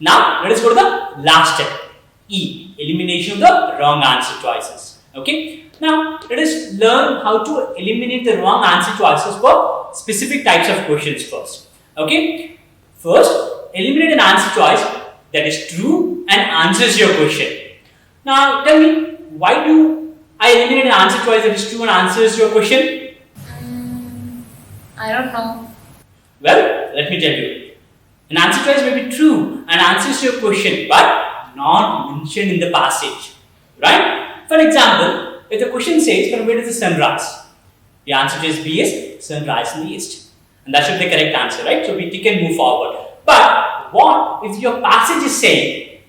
Now let us go to the last step, E, elimination of the wrong answer choices. Okay. Now let us learn how to eliminate the wrong answer choices for specific types of questions first. Okay. First, eliminate an answer choice that is true and answers your question. Now tell me, why do I eliminate an answer choice that is true and answers your question? I don't know. Well, let me tell you. An answer choice may be true and answers your question, but not mentioned in the passage. Right? For example, if the question says, from where does the sun rise? The answer choice B is sunrise in the east. And that should be the correct answer, right? So we can move forward. But what if your passage is saying,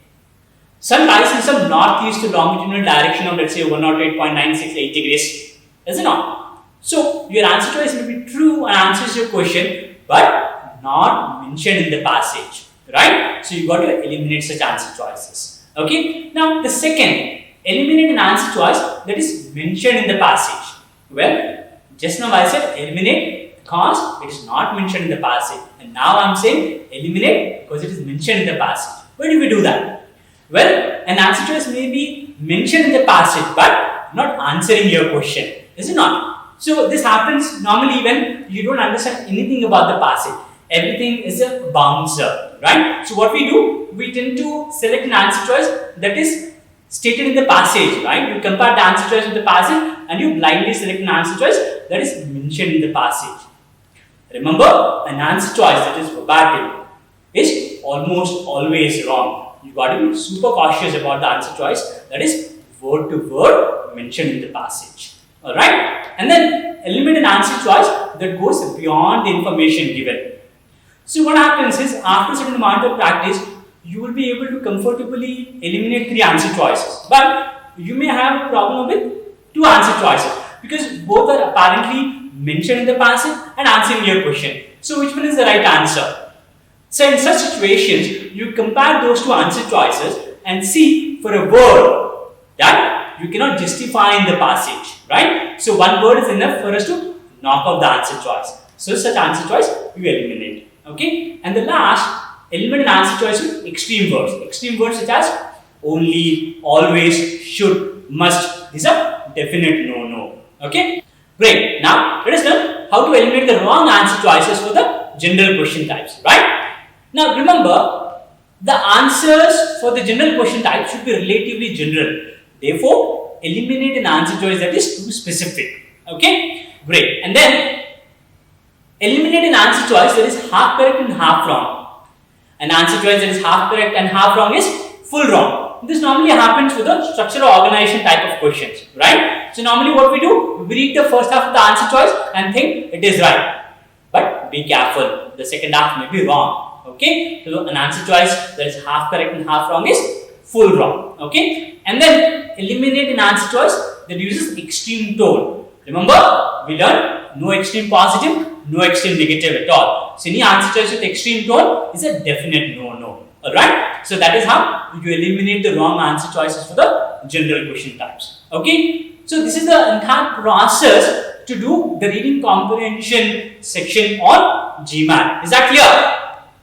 sun rises in some northeast to longitudinal direction of, let's say, 108.968 degrees? Is it not? So your answer choice may be true and answers your question, but not mentioned in the passage, right? So you got to eliminate such answer choices. Okay. Now the second, eliminate an answer choice that is mentioned in the passage. Well, just now I said eliminate because it is not mentioned in the passage, and now I am saying eliminate because it is mentioned in the passage. Why do we do that? Well, an answer choice may be mentioned in the passage but not answering your question. Is it not? So this happens normally when you don't understand anything about the passage. Everything is a bouncer, right? So what we do, we tend to select an answer choice that is stated in the passage, right? You compare the answer choice with the passage and you blindly select an answer choice that is mentioned in the passage. Remember, an answer choice that is verbatim is almost always wrong. You got to be super cautious about the answer choice that is word to word mentioned in the passage. Alright? And then eliminate an answer choice that goes beyond the information given. So what happens is, after a certain amount of practice, you will be able to comfortably eliminate 3 answer choices. But you may have a problem with 2 answer choices because both are apparently mentioned in the passage and answering your question. So which one is the right answer? So in such situations, you compare those 2 answer choices and see for a word that you cannot justify in the passage, right? So one word is enough for us to knock off the answer choice. So such answer choice you eliminate. Okay? And the last, eliminate an answer choice with extreme words. Extreme words such as only, always, should, must. These are definite no. Okay? Great. Now let us learn how to eliminate the wrong answer choices for the general question types, right? Now remember, the answers for the general question type should be relatively general. Therefore, eliminate an answer choice that is too specific. Okay? Great. And then eliminate an answer choice that is half correct and half wrong. An answer choice that is half correct and half wrong is full wrong. This normally happens with the structure or organization type of questions, right? So normally what we do, we read the first half of the answer choice and think it is right. But be careful, the second half may be wrong. Okay? So an answer choice that is half correct and half wrong is full wrong. Okay? And then eliminate an answer choice that uses extreme tone. Remember, we learned no extreme positive, no extreme negative at all. So any answer choice with extreme tone is a definite no. Alright? So that is how you eliminate the wrong answer choices for the general question types. Okay? So this is the entire process to do the reading comprehension section on GMAT. Is that clear?